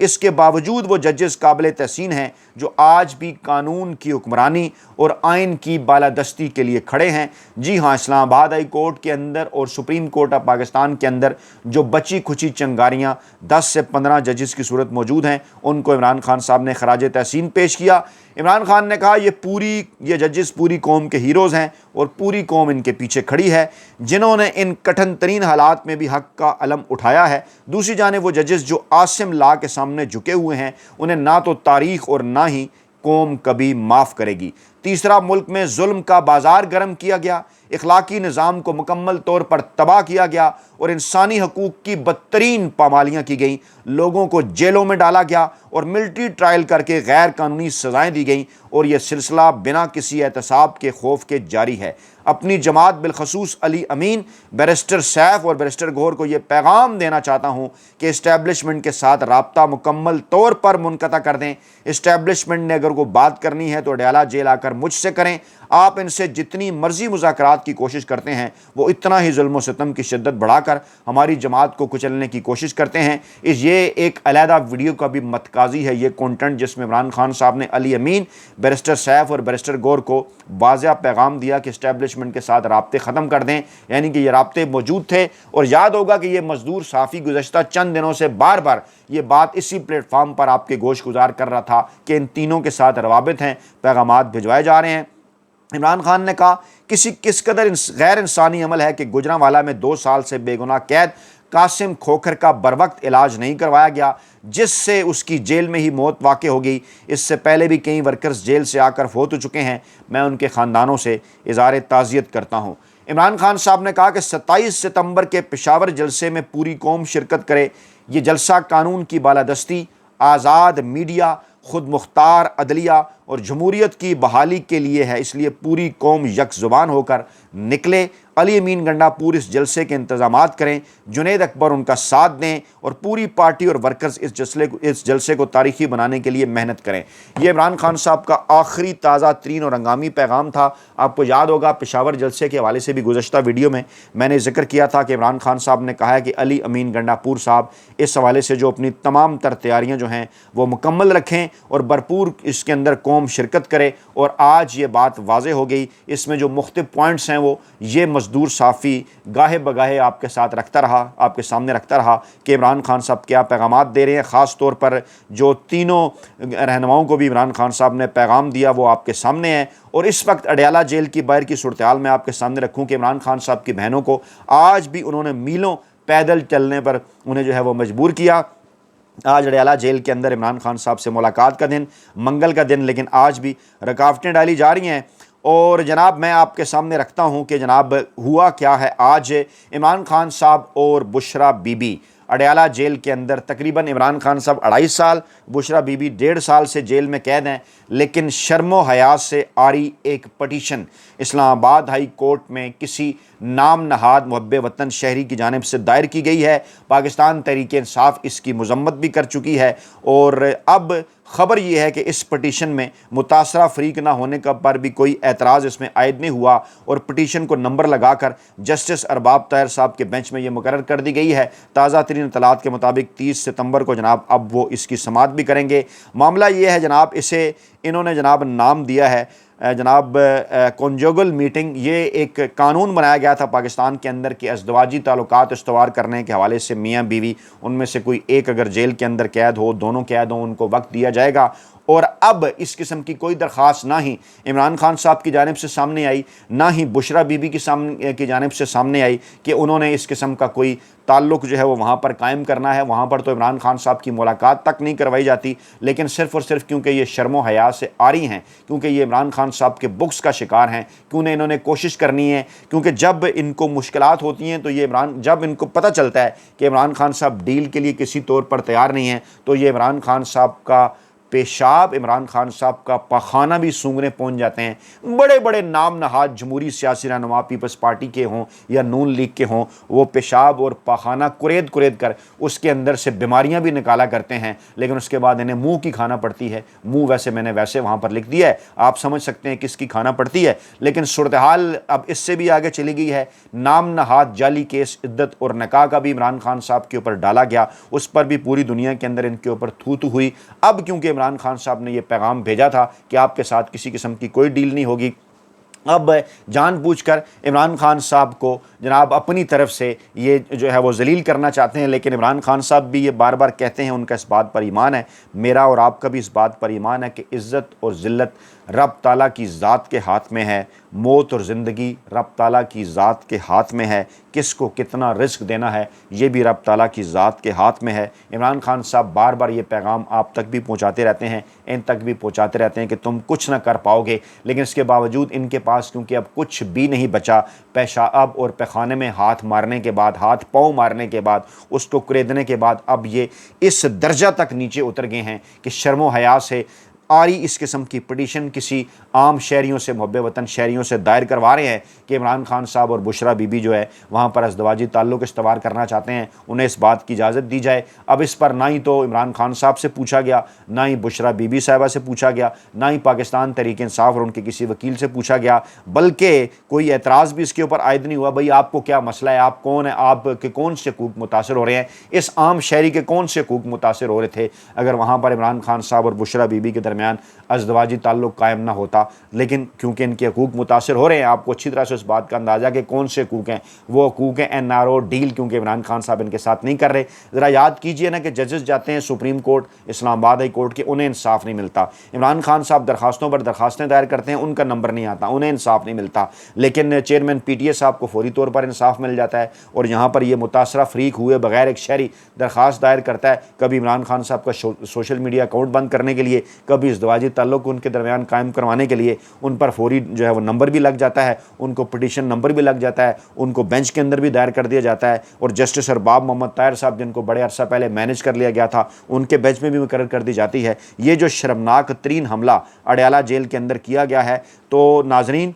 اس کے باوجود وہ ججز قابل تحسین ہیں جو آج بھی قانون کی حکمرانی اور آئین کی بالادستی کے لیے کھڑے ہیں۔ جی ہاں، اسلام آباد ہائی کورٹ کے اندر اور سپریم کورٹ آف پاکستان کے اندر جو بچی کھچی چنگاریاں 10 سے 15 ججز کی صورت موجود ہیں، ان کو عمران خان صاحب نے خراج تحسین پیش کیا۔ عمران خان نے کہا یہ ججز پوری قوم کے ہیروز ہیں اور پوری قوم ان کے پیچھے کھڑی ہے، جنہوں نے ان کٹھن ترین حالات میں بھی حق کا علم اٹھایا ہے۔ دوسری جانب وہ ججز جو عاصم لا کے سامنے جھکے ہوئے ہیں، انہیں نہ تو تاریخ اور نہ ہی قوم کبھی معاف کرے گی۔ تیسرا، ملک میں ظلم کا بازار گرم کیا گیا، اخلاقی نظام کو مکمل طور پر تباہ کیا گیا اور انسانی حقوق کی بدترین پامالیاں کی گئیں، لوگوں کو جیلوں میں ڈالا گیا اور ملٹری ٹرائل کر کے غیر قانونی سزائیں دی گئیں، اور یہ سلسلہ بنا کسی احتساب کے خوف کے جاری ہے۔ اپنی جماعت بالخصوص علی امین، بیرسٹر سیف اور بیرسٹر گوہر کو یہ پیغام دینا چاہتا ہوں کہ اسٹیبلشمنٹ کے ساتھ رابطہ مکمل طور پر منقطع کر دیں۔ اسٹیبلشمنٹ نے اگر کوئی بات کرنی ہے تو اڈیالہ جیل آ کر مجھ سے کریں۔ آپ ان سے جتنی مرضی مذاکرات کی کوشش کرتے ہیں، وہ اتنا ہی ظلم و ستم کی شدت بڑھا کر ہماری جماعت کو کچلنے کی کوشش کرتے ہیں۔ یہ ایک علیحدہ ویڈیو کا بھی متقاضی ہے یہ کنٹینٹ، جس میں عمران خان صاحب نے علی امین، بیرسٹر سیف اور بیرسٹر گور کو واضح پیغام دیا کہ اسٹیبلشمنٹ کے ساتھ رابطے ختم کر دیں، یعنی کہ یہ رابطے موجود تھے۔ اور یاد ہوگا کہ یہ مزدور صحافی گزشتہ چند دنوں سے بار بار یہ بات اسی پلیٹ فارم پر آپ کے گوش گزار کر رہا تھا کہ ان تینوں کے ساتھ روابط ہیں، پیغامات بھجوائے جا رہے ہیں۔ عمران خان نے کہا کس قدر غیر انسانی عمل ہے کہ گجرانوالہ میں 2 سال سے بے گناہ قید قاسم کھوکھر کا بروقت علاج نہیں کروایا گیا، جس سے اس کی جیل میں ہی موت واقع ہو گئی۔ اس سے پہلے بھی کئی ورکرز جیل سے آ کر فوت ہو چکے ہیں، میں ان کے خاندانوں سے اظہار تعزیت کرتا ہوں۔ عمران خان صاحب نے کہا کہ 27 ستمبر کے پشاور جلسے میں پوری قوم شرکت کرے۔ یہ جلسہ قانون کی بالادستی، آزاد میڈیا، خود مختار عدلیہ اور جمہوریت کی بحالی کے لیے ہے، اس لیے پوری قوم یک زبان ہو کر نکلے۔ علی امین گنڈا پور اس جلسے کے انتظامات کریں، جنید اکبر ان کا ساتھ دیں اور پوری پارٹی اور ورکرز اس جلسے کو تاریخی بنانے کے لیے محنت کریں۔ یہ عمران خان صاحب کا آخری تازہ ترین اور ہنگامی پیغام تھا۔ آپ کو یاد ہوگا پشاور جلسے کے حوالے سے بھی گزشتہ ویڈیو میں نے ذکر کیا تھا کہ عمران خان صاحب نے کہا ہے کہ علی امین گنڈا پور صاحب اس حوالے سے جو اپنی تمام تر تیاریاں جو ہیں وہ مکمل رکھیں اور بھرپور اس کے اندر قوم شرکت کرے۔ اور آج یہ بات واضح ہو گئی، اس میں جو مختلف پوائنٹس ہیں وہ یہ مزدور صحافی گاہے بگاہے آپ کے ساتھ رکھتا رہا، آپ کے سامنے رکھتا رہا کہ عمران خان صاحب کیا پیغامات دے رہے ہیں۔ خاص طور پر جو تینوں رہنماؤں کو بھی عمران خان صاحب نے پیغام دیا وہ آپ کے سامنے ہے۔ اور اس وقت اڈیالہ جیل کی باہر کی صورتحال میں آپ کے سامنے رکھوں کہ عمران خان صاحب کی بہنوں کو آج بھی انہوں نے میلوں پیدل چلنے پر انہیں جو ہے وہ مجبور کیا۔ آج اڈیالہ جیل کے اندر عمران خان صاحب سے ملاقات کا دن، منگل کا دن، لیکن آج بھی رکاوٹیں ڈالی جا رہی ہیں۔ اور جناب میں آپ کے سامنے رکھتا ہوں کہ جناب ہوا کیا ہے۔ آج عمران خان صاحب اور بشرا بی بی اڈیالہ جیل کے اندر تقریباً عمران خان صاحب 2.5 سال، بشرا بی بی 1.5 سال سے جیل میں قید ہیں، لیکن شرم و حیا سے آری ایک پٹیشن اسلام آباد ہائی کورٹ میں کسی نام نہاد محب وطن شہری کی جانب سے دائر کی گئی ہے۔ پاکستان تحریک انصاف اس کی مذمت بھی کر چکی ہے، اور اب خبر یہ ہے کہ اس پٹیشن میں متاثرہ فریق نہ ہونے کا پر بھی کوئی اعتراض اس میں عائد نہیں ہوا، اور پٹیشن کو نمبر لگا کر جسٹس ارباب طاہر صاحب کے بینچ میں یہ مقرر کر دی گئی ہے۔ تازہ ترین اطلاعات کے مطابق 30 ستمبر کو جناب اب وہ اس کی سماعت بھی کریں گے۔ معاملہ یہ ہے جناب، اسے انہوں نے جناب نام دیا ہے جناب کنجوگل میٹنگ۔ یہ ایک قانون بنایا گیا تھا پاکستان کے اندر کہ ازدواجی تعلقات استوار کرنے کے حوالے سے میاں بیوی، ان میں سے کوئی ایک اگر جیل کے اندر قید ہو، دونوں قید ہوں، ان کو وقت دیا جائے گا۔ اور اب اس قسم کی کوئی درخواست نہ ہی عمران خان صاحب کی جانب سے سامنے آئی، نہ ہی بشرا بی بی کی جانب سے سامنے آئی کہ انہوں نے اس قسم کا کوئی تعلق جو ہے وہ وہاں پر قائم کرنا ہے۔ وہاں پر تو عمران خان صاحب کی ملاقات تک نہیں کروائی جاتی، لیکن صرف اور صرف کیونکہ یہ شرم و حیا سے آری ہیں، کیونکہ یہ عمران خان صاحب کے بکس کا شکار ہیں، کیونکہ انہوں نے کوشش کرنی ہے، کیونکہ جب ان کو مشکلات ہوتی ہیں تو جب ان کو پتہ چلتا ہے کہ عمران خان صاحب ڈیل کے لیے کسی طور پر تیار نہیں ہیں، تو یہ عمران خان صاحب کا پیشاب عمران خان صاحب کا پاخانہ بھی سونگھنے پہنچ جاتے ہیں۔ بڑے بڑے نام نہاد جمہوری سیاسی رہنما پیپلز پارٹی کے ہوں یا نون لیگ کے ہوں، وہ پیشاب اور پاخانہ کرید کر اس کے اندر سے بیماریاں بھی نکالا کرتے ہیں، لیکن اس کے بعد انہیں منہ کی کھانا پڑتی ہے۔ منہ ویسے میں نے ویسے وہاں پر لکھ دیا ہے، آپ سمجھ سکتے ہیں کس کی کھانا پڑتی ہے، لیکن صورتحال اب اس سے بھی آگے چلی گئی ہے۔ نام نہاد جعلی کیس عدت اور نکاح کا بھی عمران خان صاحب کے اوپر ڈالا گیا، اس پر بھی پوری دنیا کے اندر ان کے اوپر تھو تھو ہوئی۔ اب کیونکہ عمران خان صاحب نے یہ پیغام بھیجا تھا کہ آپ کے ساتھ کسی قسم کی کوئی ڈیل نہیں ہوگی، اب جان بوجھ کر عمران خان صاحب کو جناب اپنی طرف سے یہ جو ہے وہ ذلیل کرنا چاہتے ہیں، لیکن عمران خان صاحب بھی یہ بار بار کہتے ہیں، ان کا اس بات پر ایمان ہے، میرا اور آپ کا بھی اس بات پر ایمان ہے کہ عزت اور ذلت رب تعالیٰ کی ذات کے ہاتھ میں ہے، موت اور زندگی رب تعالیٰ کی ذات کے ہاتھ میں ہے، کس کو کتنا رزق دینا ہے یہ بھی رب تعالیٰ کی ذات کے ہاتھ میں ہے۔ عمران خان صاحب بار بار یہ پیغام آپ تک بھی پہنچاتے رہتے ہیں، ان تک بھی پہنچاتے رہتے ہیں کہ تم کچھ نہ کر پاؤ گے، لیکن اس کے باوجود ان کے پاس کیونکہ اب کچھ بھی نہیں بچا، پیشاب اور پیخانے میں ہاتھ مارنے کے بعد، ہاتھ پاؤں مارنے کے بعد، اس کو کریدنے کے بعد اب یہ اس درجہ تک نیچے اتر گئے ہیں کہ شرم و حیا سے آری اس قسم کی پٹیشن کسی عام شہریوں سے، محب وطن شہریوں سے دائر کروا رہے ہیں کہ عمران خان صاحب اور بشرا بی بی جو ہے وہاں پر ازدواجی تعلق استوار کرنا چاہتے ہیں، انہیں اس بات کی اجازت دی جائے۔ اب اس پر نہ ہی تو عمران خان صاحب سے پوچھا گیا، نہ ہی بشرا بی بی صاحبہ سے پوچھا گیا، نہ ہی پاکستان تحریک انصاف اور ان کے کسی وکیل سے پوچھا گیا، بلکہ کوئی اعتراض بھی اس کے اوپر عائد نہیں ہوا۔ بھئی آپ کو کیا مسئلہ ہے، آپ کون ہیں، آپ کے کون سے حقوق متاثر ہو رہے ہیں، اس عام شہری کے کون سے حقوق متاثر ہو رہے تھے اگر وہاں پر عمران خان صاحب اور بشرا بی بی کے درمیان ازدواجی تعلق قائم نہ ہوتا۔ لیکن کیونکہ ان کے حقوق متاثر ہو رہے ہیں، آپ کو اچھی طرح سے اس بات کا اندازہ کہ کون سے حقوق ہیں، وہ حقوق ہیں این آر او ڈیل، کیونکہ عمران خان صاحب ان کے ساتھ نہیں کر رہے۔ ذرا یاد کیجئے نا کہ ججز جاتے ہیں سپریم کورٹ، اسلام آباد ہائی کورٹ کے، انہیں انصاف نہیں ملتا۔ عمران خان صاحب درخواستوں پر درخواستیں دائر کرتے ہیں، ان کا نمبر نہیں آتا، انہیں انصاف نہیں ملتا، لیکن چیئرمین پی ٹی اے صاحب کو فوری طور پر انصاف مل جاتا ہے۔ اور یہاں پر یہ متاثرہ فریق ہوئے بغیر ایک شہری درخواست دائر کرتا ہے، کبھی عمران خان صاحب کا سوشل میڈیا اکاؤنٹ بند کرنے کے لیے، کبھی ازدواجی تعلق ان کے درمیان قائم کروانے کے لیے، ان پر فوری جو ہے وہ نمبر بھی لگ جاتا ہے، ان کو پٹیشن نمبر بھی لگ جاتا ہے، ان کو بینچ کے اندر بھی دائر کر دیا جاتا ہے۔ اور جسٹس ارباب محمد طاہر صاحب جن کو بڑے عرصہ پہلے مینیج کر لیا گیا تھا، ان کے بینچ میں بھی مقرر کر دی جاتی ہے۔ یہ جو شرمناک ترین حملہ اڈیالہ جیل کے اندر کیا گیا ہے، تو ناظرین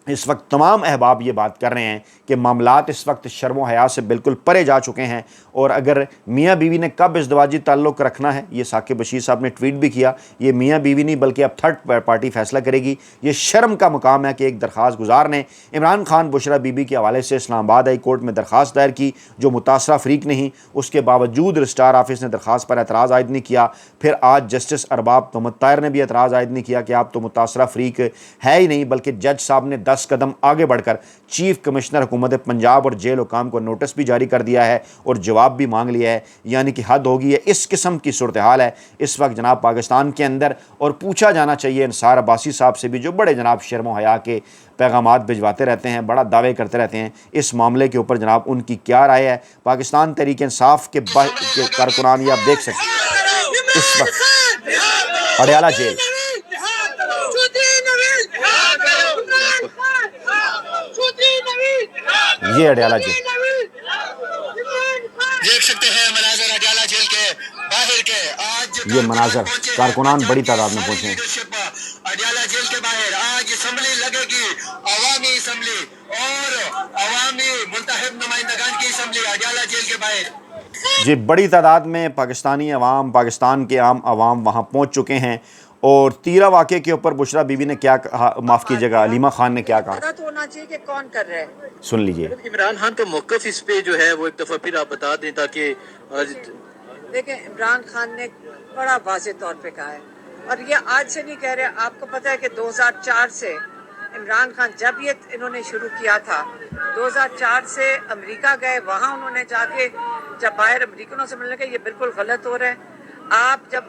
اس وقت تمام احباب یہ بات کر رہے ہیں کہ معاملات اس وقت شرم و حیا سے بالکل پرے جا چکے ہیں، اور اگر میاں بیوی نے کب ازدواجی تعلق رکھنا ہے، یہ ثاقب بشیر صاحب نے ٹویٹ بھی کیا، یہ میاں بیوی نہیں بلکہ اب تھرڈ پارٹی فیصلہ کرے گی۔ یہ شرم کا مقام ہے کہ ایک درخواست گزار نے عمران خان بشرا بی بی کے حوالے سے اسلام آباد ہائی کورٹ میں درخواست دائر کی، جو متاثرہ فریق نہیں، اس کے باوجود رجسٹرار آفس نے درخواست پر اعتراض عائد نہیں کیا۔ پھر آج جسٹس ارباب محمد طاہر نے بھی اعتراض عائد نہیں کیا کہ آپ تو متاثرہ فریق ہے ہی نہیں، بلکہ جج صاحب نے 10 قدم آگے بڑھ کر چیف کمشنر حکومت پنجاب اور جیل حکام کو نوٹس بھی جاری کر دیا ہے اور جواب بھی مانگ لیا ہے، یعنی کہ حد ہوگی ہے۔ اس قسم کی صورتحال ہے اس وقت جناب پاکستان کے اندر، اور پوچھا جانا چاہیے انصار عباسی صاحب سے بھی، جو بڑے جناب شرم و حیا کے پیغامات بھجواتے رہتے ہیں، بڑا دعوے کرتے رہتے ہیں، اس معاملے کے اوپر جناب ان کی کیا رائے ہے؟ پاکستان تحریک انصاف کے کارکنان، یہ آپ دیکھ سکتے ہیں اس وقت اڈیالہ جیل، یہ اڈیالہ جیل دیکھ سکتے ہیں مناظر اڈیالہ جیل کے باہر کے۔ آج یہ مناظر کارکنان بڑی تعداد میں پہنچے ہیں اڈیالہ جیل کے باہر۔ آج اسمبلی لگے گی، عوامی اسمبلی اور عوامی منتخب نمائندگان کی اسمبلی اڈیالہ جیل کے باہر۔ جی، بڑی تعداد میں پاکستانی عوام، پاکستان کے عام عوام وہاں پہنچ چکے ہیں، اور تیرہ واقعے کے اوپر بشرا بی بی نے کیا کہا، معاف کیجیے گا علیمہ خان نے کیا کہا، پتہ تو ہونا چاہیے کہ کون کر رہا ہے۔ سن لیجئے۔ عمران خان کا موقف اس پہ جو ہے وہ ایک دفعہ پھر آپ بتا دیں تاکہ دیکھیں، عمران خان نے بڑا واضح طور پہ کہا ہے، اور یہ آج سے نہیں کہہ رہے۔ آپ کو پتہ ہے کہ 2004 سے عمران خان، جب یہ انہوں نے شروع کیا تھا، 2004 سے امریکہ گئے، وہاں انہوں نے جا کے جب باہر امریکنوں سے ملنے کے، یہ بالکل غلط ہو رہا ہے۔ آپ جب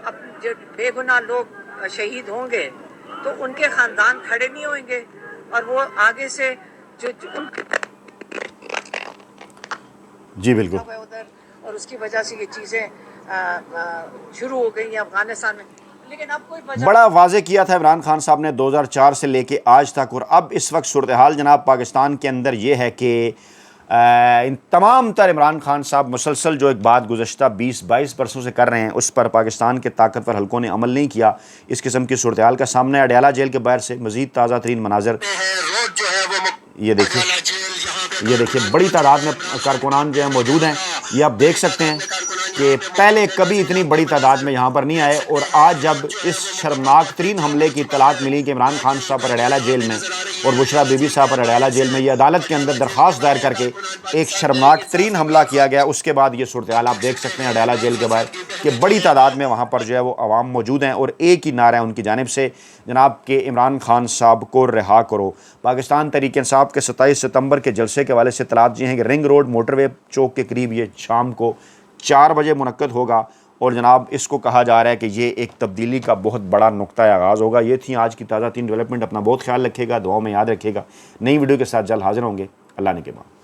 بے گناہ لوگ شہید ہوں گے تو ان کے خاندان کھڑے نہیں ہوئیں گے، اور وہ آگے سے جو جی بالکل، ادھر، اور اس کی وجہ سے یہ چیزیں شروع ہو گئی ہیں افغانستان میں۔ لیکن اب کوئی وجہ بڑا واضح کیا تھا عمران خان صاحب نے 2004 سے لے کے آج تک، اور اب اس وقت صورتحال جناب پاکستان کے اندر یہ ہے کہ ان تمام تر عمران خان صاحب مسلسل جو ایک بات گزشتہ 20-22 برسوں سے کر رہے ہیں اس پر پاکستان کے طاقتور حلقوں نے عمل نہیں کیا. اس قسم کی صورتحال کا سامنا ہے. اڈیالہ جیل کے باہر سے مزید تازہ ترین مناظر روڈ جو ہے وہ یہ دیکھیں بڑی تعداد میں کارکنان جو ہیں موجود ہیں. یہ آپ دیکھ سکتے ہیں کہ پہلے کبھی اتنی بڑی تعداد میں یہاں پر نہیں آئے، اور آج جب اس شرمناک ترین حملے کی اطلاعات ملی کہ عمران خان صاحب پر اڈیالہ جیل میں اور بشرا بی بی صاحب پر اڈیالہ جیل میں یہ عدالت کے اندر درخواست دائر کر کے ایک شرمناک ترین حملہ کیا گیا، اس کے بعد یہ صورتحال آپ دیکھ سکتے ہیں اڈیالہ جیل کے باہر کہ بڑی تعداد میں وہاں پر جو ہے وہ عوام موجود ہیں، اور ایک ہی نعرہ ہے ان کی جانب سے جناب کہ عمران خان صاحب کو رہا کرو. پاکستان تحریک انصاف کے 27 ستمبر کے جلسے کے حوالے سے اطلاعات یہ ہیں کہ رنگ روڈ موٹر وے چوک کے قریب یہ شام کو 4 بجے منعقد ہوگا، اور جناب اس کو کہا جا رہا ہے کہ یہ ایک تبدیلی کا بہت بڑا نقطہ آغاز ہوگا. یہ تھی آج کی تازہ ترین ڈیولپمنٹ. اپنا بہت خیال رکھے گا، دعاؤں میں یاد رکھے گا. نئی ویڈیو کے ساتھ جلد حاضر ہوں گے. اللہ نے کے بعد.